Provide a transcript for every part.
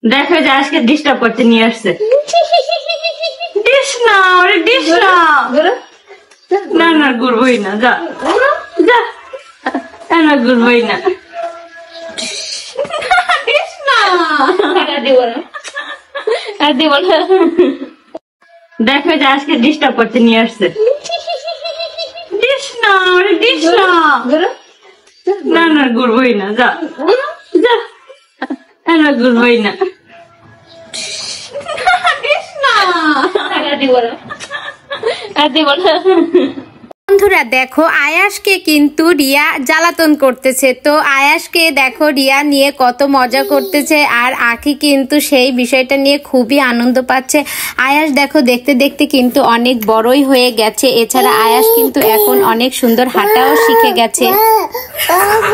দেখো যে আজকে ডিস্টার্ব করতে নিয়ে আসছে। ডিস না ওরে ডিস না না না ঘুরবই না, যা যা না ঘুরবই না। ডিস না দেখো যে আজকে ডিস্টার্ব করতে নিয়ে আসছে। ডিস না ওরে ডিস না না ঘুরবই না, যা যা না ঘুরবই না। বন্ধুরা দেখো আয়াসকে কিন্তু রিয়া জ্বালাতন করতেছে, তো আয়াসকে দেখো রিয়া নিয়ে কত মজা করতেছে, আর আখি কিন্তু সেই বিষয়টা নিয়ে খুবই আনন্দ পাচ্ছে। আয়াস দেখো দেখতে দেখতে কিন্তু অনেক বড়ই হয়ে গেছে, এছাড়া আয়াস কিন্তু এখন অনেক সুন্দর হাঁটাও শিখে গেছে।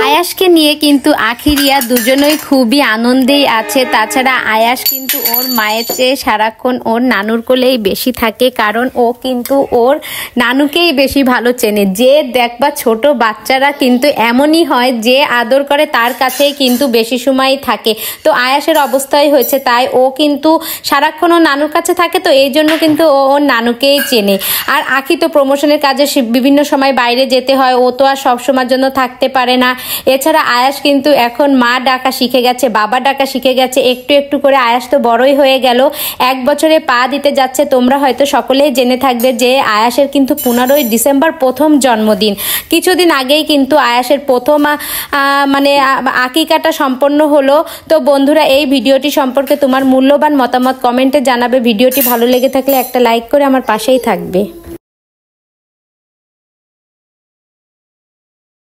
আয়াসকে নিয়ে কিন্তু আখি রিয়া দুজনেই খুবই আনন্দেই আছে। তাছাড়া আয়াস কিন্তু ওর মায়ের চেয়ে সারাক্ষণ ওর নানুর কোলেই বেশি থাকে, কারণ ও কিন্তু ওর নানুকেই বেশি ভালো চেনে। যে দেখবা ছোট বাচ্চারা কিন্তু এমনই হয়, যে আদর করে তার কাছেই কিন্তু বেশি সময় থাকে। তো আয়াসের অবস্থাই হয়েছে, তাই ও কিন্তু সারাক্ষণ ওর নানুর কাছে থাকে, তো এই জন্য কিন্তু ও ওর নানুকেই চেনে। আর আখি তো প্রমোশনের কাজে বিভিন্ন সময় বাইরে যেতে হয়, ও তো আর সব সময়ের জন্য থাকতে পারে না। এছাড়া আয়াস কিন্তু এখন মা ডাকা শিখে গেছে, বাবা ডাকা শিখে গেছে, একটু একটু করে আয়াস তো বড়ই হয়ে গেল, 1 বছরে পা দিতে যাচ্ছে। তোমরা হয়তো সকলেই জেনে থাকবে যে আয়াসের কিন্তু 15ই ডিসেম্বর প্রথম জন্মদিন। কিছুদিন আগেই কিন্তু আয়াসের প্রথম মানে আকিকাটা সম্পন্ন হলো। তো বন্ধুরা এই ভিডিওটি সম্পর্কে তোমার মূল্যবান মতামত কমেন্টে জানাবে। ভিডিওটি ভালো লেগে থাকলে একটা লাইক করে আমার পাশেই থাকবে।